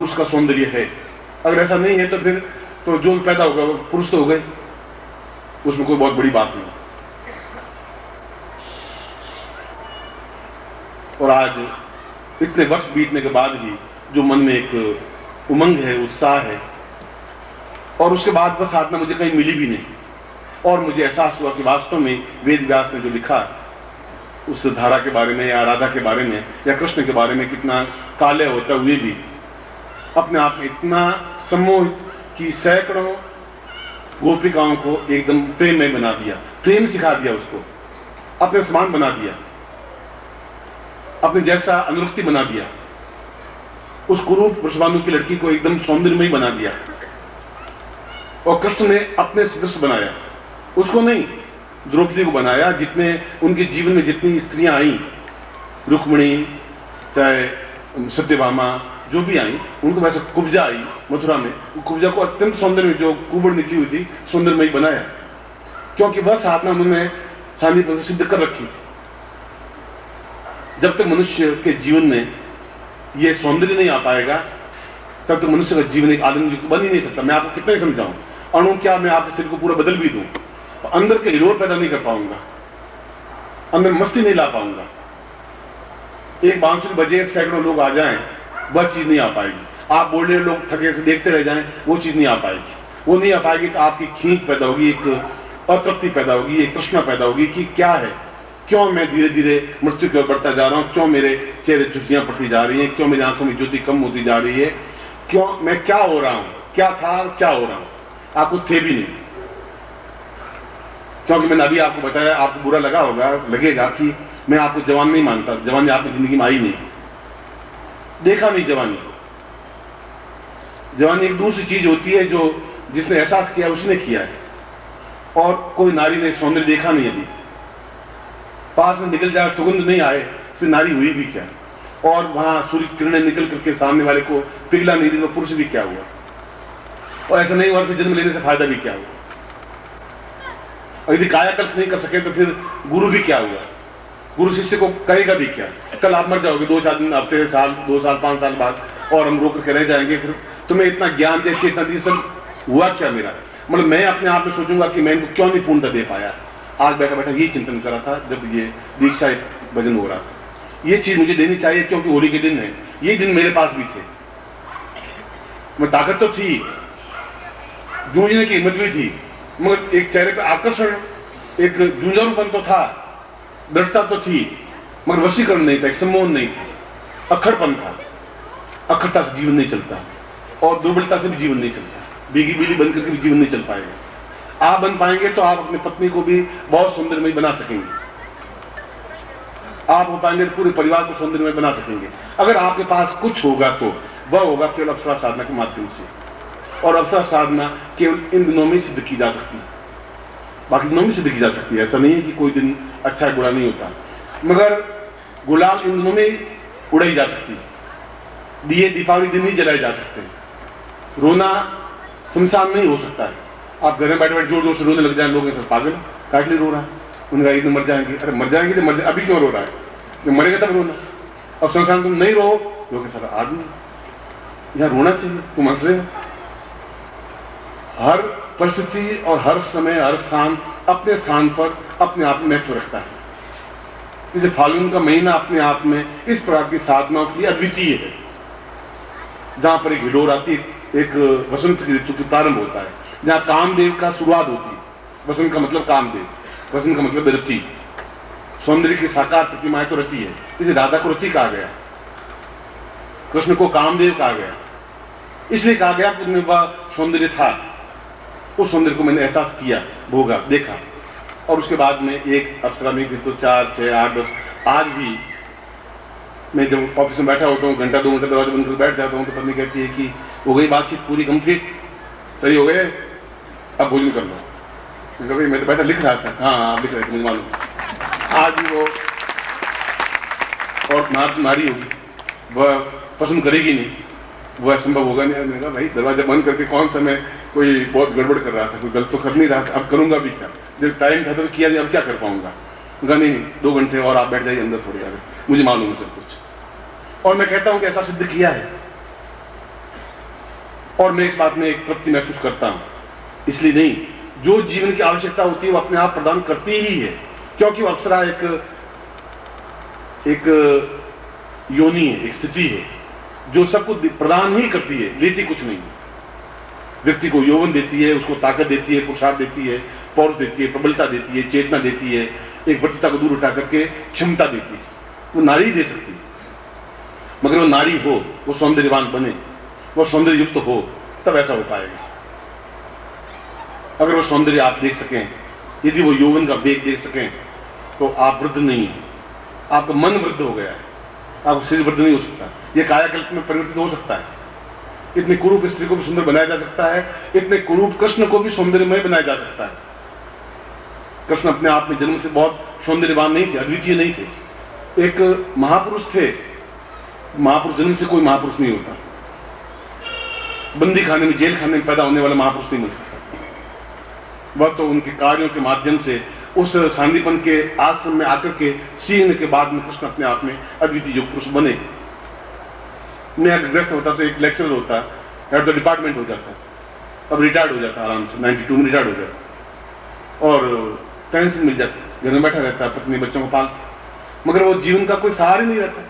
पुरुष का सौंदर्य है। अगर ऐसा नहीं है तो फिर तो जो पैदा होगा वो पुरुष तो हो गए, उसमें कोई बहुत बड़ी बात नहीं। और आज इतने वर्ष बीतने के बाद भी जो मन में एक उमंग है, उत्साह है, और उसके बाद वह साधना मुझे कहीं मिली भी नहीं, और मुझे एहसास हुआ कि वास्तव में वेद व्यास ने जो लिखा उस धारा के बारे में या राधा के बारे में या कृष्ण के बारे में कितना काले होता हुए भी अपने आप में इतना सम्मोहित कि सैकड़ों गोपिकाओं को एकदम प्रेम में बना दिया, प्रेम सिखा दिया, उसको अपने समान बना दिया, अपने जैसा अनुरक्ति बना दिया, उस कुरूप वृषभानु की लड़की को एकदम सौंदर्यमयी बना दिया। और कृष्ण ने अपने सदृश बनाया, उसको नहीं, द्रौपदी को बनाया। जितने उनके जीवन में जितनी स्त्रियां आई, रुक्मिणी चाहे सत्यभामा जो भी आई, उनको वैसे कुब्जा आई मथुरा में, कुब्जा को अत्यंत सौंदर्य, जो कुबड़ निकली हुई थी, सौंदर्यमयी बनाया, क्योंकि वह साधना उन्होंने सांदीपन से सिद्ध कर रखी थी। जब तक मनुष्य के जीवन में यह सौंदर्य नहीं आ पाएगा तब तक मनुष्य का जीवन एक आनंद बन ही नहीं सकता। मैं आपको कितना ही समझाऊं, अणु क्या मैं आपके शरीर को पूरा बदल भी दूं, तो अंदर के हिलोर पैदा नहीं कर पाऊंगा, अंदर मस्ती नहीं ला पाऊंगा। एक बांसुरी बजे सैकड़ों लोग आ जाएं, वह चीज नहीं आ पाएगी। आप बोल रहे लोग थके से देखते रह जाएं, वो चीज नहीं आ पाएगी। वो नहीं आ पाएगी तो आपकी खींच पैदा होगी, एक अतृप्ति पैदा होगी, एक तृष्णा पैदा होगी कि क्या है, क्यों मैं धीरे धीरे मृत्यु की ओर बढ़ता जा रहा हूं, क्यों मेरे चेहरे झुर्रियां पड़ती जा रही हैं, क्यों मेरी आंखों में ज्योति कम होती जा रही है, क्यों मैं क्या हो रहा हूं, क्या था क्या हो रहा हूं। आप कुछ थे भी नहीं, क्योंकि मैंने अभी आपको बताया, आपको बुरा लगा होगा, लगेगा कि मैं आपको जवान नहीं मानता, जवानी आपकी जिंदगी में आई नहीं, देखा नहीं जवानी। जवानी एक दूसरी चीज होती है, जो जिसने एहसास किया उसने किया है, और कोई नारी ने सौंदर्य देखा नहीं, अभी पास में निकल जाए, सुगंध नहीं आए, फिर नारी हुई भी क्या, और वहां सूर्य किरणें निकल करके सामने वाले को पिघला नहीं दी तो पुरुष भी क्या हुआ, और ऐसा नहीं हुआ फिर जन्म लेने से फायदा भी क्या हुआ। और यदि कायाकल्प नहीं कर सके तो फिर गुरु भी क्या हुआ, गुरु शिष्य को कहेगा भी क्या। कल आप मर जाओगे 2-4 दिन, हफ्ते, साल, 2 साल, 5 साल बाद, और हम रोक करके रह जाएंगे, फिर तुम्हें इतना ज्ञान दे, चेतना दी, सब हुआ क्या मेरा। मतलब मैं अपने आप में सोचूंगा कि मैं इनको क्यों नहीं पूर्णता दे पाया। आज बैठा बैठा यही चिंतन कर रहा था जब ये दीक्षा भजन हो रहा था, ये चीज मुझे देनी चाहिए क्योंकि होली के दिन है, ये दिन मेरे पास भी थे, मैं ताकत तो थी, जूझने की हिम्मत भी थी, मगर एक चेहरे पर आकर्षण, एक जूझारूपन तो था, दृढ़ता तो थी, मगर वशीकरण नहीं था, एक सम्मोहन नहीं था, अखड़पन था। अखड़ता से जीवन नहीं चलता, और दुर्बलता से भी जीवन नहीं चलता, भीगी बिजली बन करके भी जीवन नहीं चल पाएगा। आप बन पाएंगे तो आप अपनी पत्नी को भी बहुत सुंदरमय बना सकेंगे, आप हो पाएंगे तो पूरे परिवार को सुंदरमय बना सकेंगे। अगर आपके पास कुछ होगा तो वह होगा केवल अप्सरा साधना के माध्यम से, और अप्सरा साधना केवल इन दिनों में सिद्ध की जा सकती है, बाकी दिनों में सिद्ध की जा सकती है। ऐसा नहीं है कि कोई दिन अच्छा है बुरा नहीं होता, मगर गुलाल इन दिनों में उड़ाई जा सकती है, दिए दीपावली दिन ही जलाए जा सकते हैं, रोना शमशान नहीं हो सकता है। आप घर में बैठे बैठे जोर जोर से रोने लग जाए, लोग सर पागल काट ले रो रहा है, उनका एक दिन मर जाएंगे, अरे मर जाएंगे तो मर, अभी क्यों रो रहा है, जब मरेगा तब रोना। अब शमशान तुम नहीं रो, लोग सर आदमी यहां रोना चाहिए, तुम हंस रहे हो। हर परिस्थिति और हर समय हर स्थान अपने स्थान पर अपने आप में महत्व रखता है। जैसे फाल्गुन का महीना अपने आप में इस प्रकार की साधनाओं के लिए अद्वितीय है, जहां पर एक हिलोर आती है, एक वसंत की ऋतु की प्रारंभ होता है, जहां कामदेव का शुरुआत होती है। वसंत का मतलब कामदेव, वसंत का मतलब रति, सौंदर्य की साकार प्रतिमाएं तो रति है, इसे राधा को रति कहा गया, कृष्ण को कामदेव कहा गया, इसलिए कहा गया कि उनमें वह सौंदर्य था। उस सौंदर्य को मैंने एहसास किया, भोगा, देखा, और उसके बाद में एक अप्सरा नहीं फिर तो 4, 6, 8, 10, आज भी मैं जब ऑफिस में बैठा होता हूँ, घंटा 2 घंटा दरवाजा बंद कर बैठ जाता हूँ, तो पत्नी कहती है कि हो गई बातचीत पूरी कंप्लीट, सही हो गए, अब भोजन कर लो। भाई मैं तो बैठा लिख रहा था, हाँ आप लिख रहे थे, मुझे मालूम। आज भी वो और नारी होगी, वह पसंद करेगी नहीं, वह संभव होगा नहीं। मैंने कहा भाई दरवाजा बंद करके कौन सा मैं कोई बहुत गड़बड़ कर रहा था, कोई गलत तो कर नहीं रहा था, अब करूंगा भी क्या, जब टाइम था तो किया नहीं, अब क्या कर पाऊंगा। नहीं 2 घंटे और आप बैठ जाइए अंदर थोड़ी, मुझे मालूम है सब कुछ। और मैं कहता हूं कि ऐसा सिद्ध किया है, और मैं इस बात में एक तृप्ति महसूस करता हूं। इसलिए नहीं, जो जीवन की आवश्यकता होती है वो अपने आप प्रदान करती ही है, क्योंकि वो अप्सरा एक योनि है, एक स्थिति है जो सब कुछ प्रदान ही करती है, लेती कुछ नहीं। व्यक्ति को यौवन देती है, उसको ताकत देती है, पुरुषार्थ देती है, पौरुष देती है, प्रबलता देती है, चेतना देती है, एक वृत्तता को दूर उठा करके क्षमता देती है। वो नारी दे सकती है, मगर वो नारी हो, वो सौंदर्यवान बने, वो सौंदर्य युक्त हो, तब ऐसा हो पाएगा। अगर वो सौंदर्य आप देख सकें, यदि वो यौवन का वेग देख सकें, तो आप वृद्ध नहीं है, आपका मन वृद्ध हो गया है, आपका शरीर वृद्ध नहीं हो सकता। यह कायाकल्प में परिवर्तित हो सकता है। इतने कुरूप स्त्री को भी सुंदर बनाया जा सकता है, इतने कुरूप कृष्ण को भी सौंदर्यमय बनाया जा सकता है। कृष्ण अपने आप में जन्म से बहुत सौंदर्यवान नहीं थे, अद्वितीय नहीं थे, एक महापुरुष थे। महापुरुष जन्म से कोई महापुरुष नहीं होता। बंदी खाने में, जेल खाने में पैदा होने वाला महापुरुष नहीं मिल सकता। वह तो उनके कार्यों के माध्यम से उस सांदीपन के आश्रम में आकर के सीखने के बाद में कृष्ण अपने आप में अद्वितीय योग पुरुष बने। मैं अगर ग्रस्त होता तो एक लेक्चरर होता, हेड ऑफ द डिपार्टमेंट हो जाता, अब रिटायर्ड हो जाता आराम से, 92 में रिटायर्ड हो जाता और पेंशन मिल जाती, घर में बैठा रहता, पत्नी बच्चों को पाल, मगर वो जीवन का कोई सहारा नहीं रहता।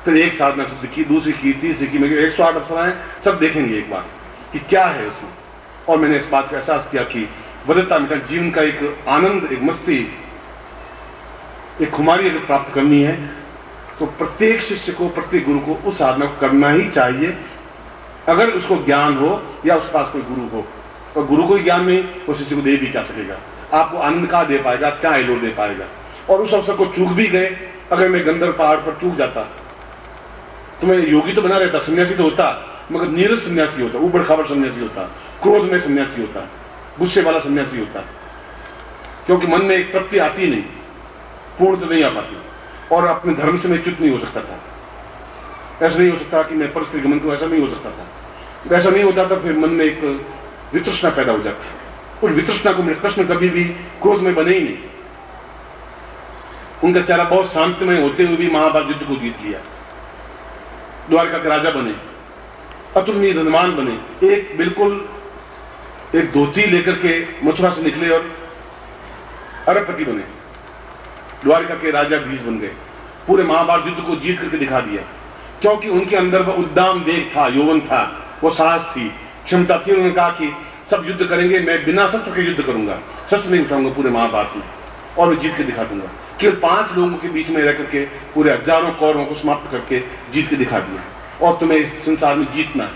फिर एक साधना शब्द की, दूसरी की, तीसरी की, मेरे 108 अप्सराएं सब देखेंगे एक बार कि क्या है उसमें। और मैंने इस बात का एहसास किया कि वदत्ता मिटा जीवन का एक आनंद, एक मस्ती, एक खुमारी अगर प्राप्त करनी है तो प्रत्येक शिष्य को, प्रत्येक गुरु को उस साधना को करना ही चाहिए, अगर उसको ज्ञान हो या उसके पास कोई गुरु हो। और गुरु को ही ज्ञान नहीं, वो शिष्य को दे भी क्या सकेगा, आपको आनंद कहां दे पाएगा, क्या एलोर दे पाएगा। और उस अवसर को चूक भी गए, अगर मैं गंधर्व पहाड़ पर चूक जाता तो मैं योगी तो बना रहता, सन्यासी तो होता, मगर नीरस सन्यासी होता, ऊबड़ खाबड़ सन्यासी होता, क्रोध में सन्यासी होता, गुस्से वाला सन्यासी होता, क्योंकि मन में एक तृप्ति आती नहीं, पूर्ण तो नहीं आ पाती, और अपने धर्म से मैं च्युत नहीं हो सकता था। ऐसा नहीं हो सकता कि मैं परस्त्री गमन को, ऐसा नहीं हो सकता था। ऐसा नहीं होता था, फिर मन में एक वितृष्णा पैदा हो जाती। उस वितृष्णा को मेरे कृष्ण कभी भी क्रोध में बने ही नहीं। उनका चेहरा बहुत शांतिमय होते हुए भी महाभारत युद्ध को जीत लिया, द्वारका के राजा बने, अतुलनीय धनवान बने, एक बिल्कुल एक धोती लेकर के मथुरा से निकले और अरबपति बने, द्वारका के राजा भीष बन गए, पूरे महाभारत युद्ध को जीत करके दिखा दिया, क्योंकि उनके अंदर वह उद्दाम वेग था, यौवन था, वो साहस थी, क्षमता थी। उन्होंने कहा कि सब युद्ध करेंगे, मैं बिना शस्त्र के युद्ध करूंगा, शस्त्र नहीं उठाऊंगा पूरे महाभारत में, और मैं जीत के दिखा दूंगा। केवल 5 लोगों के बीच में रह करके पूरे हजारों कौरवों को समाप्त करके जीत के दिखा दिया। और तुम्हें इस संसार में जीतना है,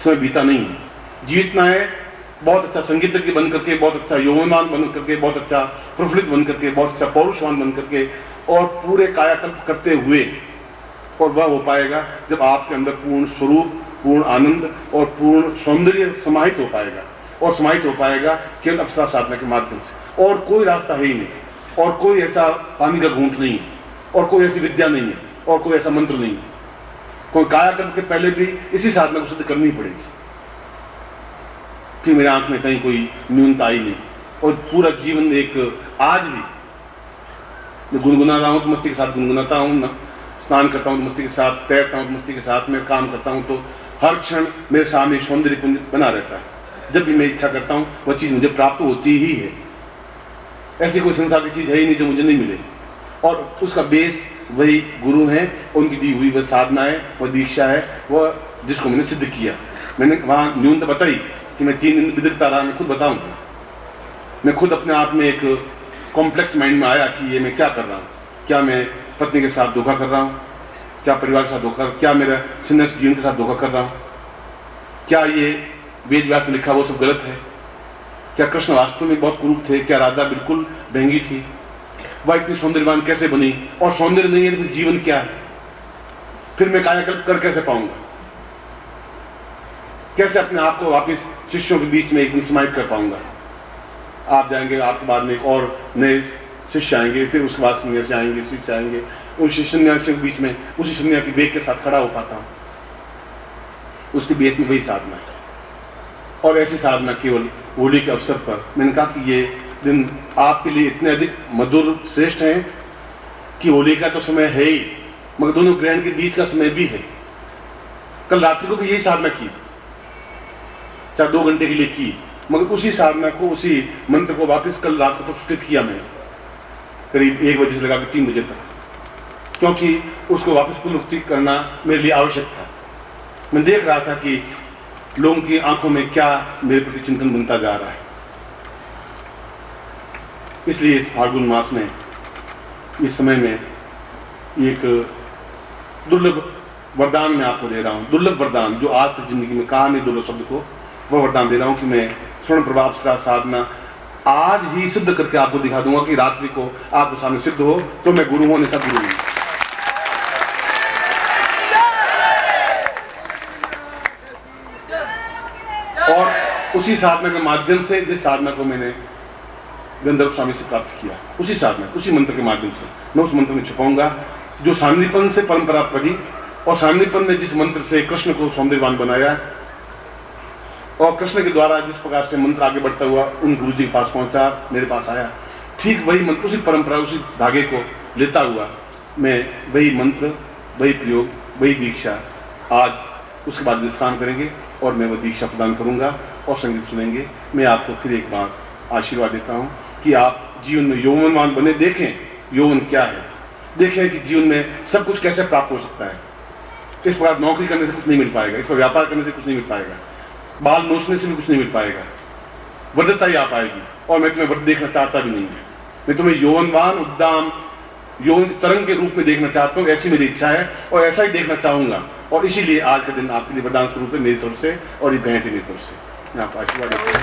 समय बीता नहीं है, जीतना है। बहुत अच्छा संगीतज्ञ बन करके, बहुत अच्छा यौवनवान बन करके, बहुत अच्छा प्रफुल्लित बन करके, बहुत अच्छा पौरुषवान बन करके, और पूरे कायाकल्प करते हुए। और वह हो पाएगा जब आपके अंदर पूर्ण स्वरूप, पूर्ण आनंद और पूर्ण सौंदर्य समाहित हो पाएगा, और समाहित हो पाएगा केवल अप्सरा साधना के माध्यम से। और कोई रास्ता है ही नहीं, और कोई ऐसा पानी का घूंट नहीं है, और कोई ऐसी विद्या नहीं है, और कोई ऐसा मंत्र नहीं है। कोई कायाकल्प के पहले भी इसी साधना को सिद्ध करनी पड़ेगी कि मेरे आंख में कहीं कोई न्यूनता आई नहीं, और पूरा जीवन एक, आज भी मैं गुनगुना रहा हूं तो मस्ती के साथ गुनगुनाता हूं, ना स्नान करता हूं तो मस्ती के साथ, तैरता हूं तो मस्ती के साथ, मैं काम करता हूं तो हर क्षण मेरे सामने सौंदर्य कुंज बना रहता है। जब भी मैं इच्छा करता हूं वह चीज मुझे प्राप्त होती ही है। ऐसी कोई संसार की चीज है ही नहीं जो मुझे नहीं मिले, और उसका बेस वही गुरु हैं, उनकी दी हुई वह साधना है, वह दीक्षा है, वह जिसको मैंने सिद्ध किया। मैंने वहां न्यूनता बताई कि मैं 3 दिन बिदकता रहा, मैं खुद बताऊंगा। मैं खुद अपने आप में एक कॉम्प्लेक्स माइंड में आया कि ये मैं क्या कर रहा हूँ, क्या मैं पत्नी के साथ धोखा कर रहा हूँ, क्या परिवार के साथ धोखा, क्या मेरा सन्यासी जीवन के साथ धोखा कर रहा हूँ, क्या ये वेद व्यास में लिखा वो सब गलत है, क्या कृष्ण वास्तव में बहुत कुरूप थे, क्या राधा बिल्कुल ढंगी थी, वह इतनी सौंदर्यवान कैसे बनी, और सौंदर्य नहीं है तो जीवन क्या है, फिर मैं कायाकल्प कर कैसे पाऊंगा। कैसे अपने आप को वापस शिष्यों के बीच में एक समाहित कर पाऊंगा। आप जाएंगे, आपके बाद में एक और नए शिष्य आएंगे, फिर उसके बाद सन्यासी आएंगे, शिष्य आएंगे, उन सन्यासियों के बीच में उसी सन्यासी वेग के साथ खड़ा हो पाता हूं। उसके बेस में वही साधना है। और ऐसी साधना केवल होली के अवसर पर, मैंने कहा कि ये दिन आपके लिए इतने अधिक मधुर श्रेष्ठ हैं कि होली का तो समय है ही, मगर दोनों ग्रहण के बीच का समय भी है। कल रात्रि को भी यही साधना की, चाहे 2 घंटे के लिए की, मगर उसी साधना को, उसी मंत्र को वापस कल रात को प्रस्तुत किया मैं, करीब 1 बजे से लगा के 3 बजे तक, क्योंकि उसको वापस पुनरुक्ति करना मेरे लिए आवश्यक था। मैं देख रहा था कि लोगों की आंखों में क्या मेरे प्रति चिंतन बनता जा रहा है। इसलिए इस फाल्गुन मास में, इस समय में एक दुर्लभ वरदान मैं आपको दे रहा हूं। दुर्लभ वरदान जो आज तक जिंदगी में कहा नहीं दुर्लभ शब्द को, वह वरदान दे रहा हूं कि मैं स्वर्ण प्रभाव साधना आज ही सिद्ध करके आपको दिखा दूंगा कि रात्रि को आपके सामने सिद्ध हो तो मैं गुरु हूं, अन्यथा गुरु हूं। और उसी साधना के माध्यम से, जिस साधना को मैंने गंधर्व स्वामी से प्राप्त किया, उसी साधना, उसी मंत्र के माध्यम से मैं उस मंत्र में छुपाऊंगा जो सान्निपन से परंपरा पड़ी, और सान्निपन ने जिस मंत्र से कृष्ण को सौंदर्यवान बनाया और कृष्ण के द्वारा जिस प्रकार से मंत्र आगे बढ़ता हुआ उन गुरु जी के पास पहुंचा, मेरे पास आया, ठीक वही मंत्र, उसी परंपरा, उसी धागे को लेता हुआ मैं वही मंत्र, वही प्रयोग, वही दीक्षा, आज उसके बाद विश्राम करेंगे और मैं वो दीक्षा प्रदान करूंगा और संगीत सुनेंगे। मैं आपको फिर एक बार आशीर्वाद देता हूं कि आप जीवन में यौवनवान बने। देखें यौवन क्या है, देखें कि जीवन में सब कुछ कैसे प्राप्त हो सकता है। इस प्रकार नौकरी करने से कुछ नहीं मिल पाएगा, इस पर व्यापार करने से कुछ नहीं मिल पाएगा, बाल नोचने से भी कुछ नहीं मिल पाएगा, वृद्धता ही आ पाएगी। और मैं तुम्हें वृद्ध देखना चाहता भी नहीं है, मैं तुम्हें यौवनवान, उद्दाम, यौवन तरंग के रूप में देखना चाहता हूं। ऐसी मेरी इच्छा है और ऐसा ही देखना चाहूंगा, और इसीलिए आज का दिन आपके लिए वरदान स्वरूप है मेरी तरफ से और ये भेंट मेरी तरफ से। मैं आपको आशीर्वाद देता हूं।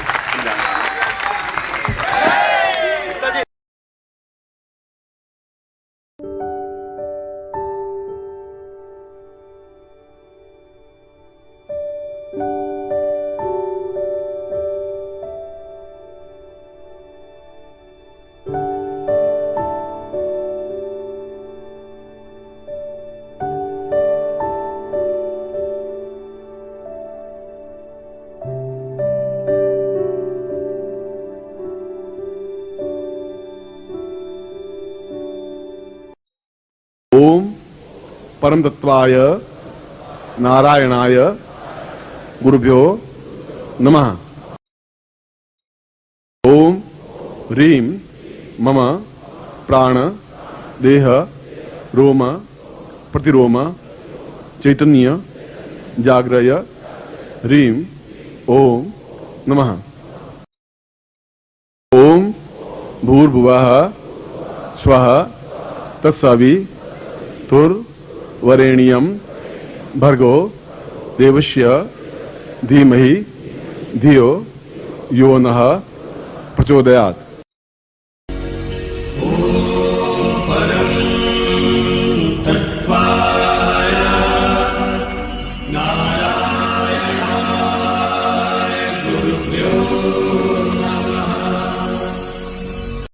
ओम परम तत्वाय नारायणाय गुरुभ्यो नमः। ओम ह्रीं मम प्राण देह रोम प्रतिरोम चैतन्य जाग्रय ह्रीं ओम नमः। ओम भूर्भुवः स्वः तत्सवितुर्वरेण्यं भर्गो देवस्य धीमहि धियो यो नः प्रचोदयात्।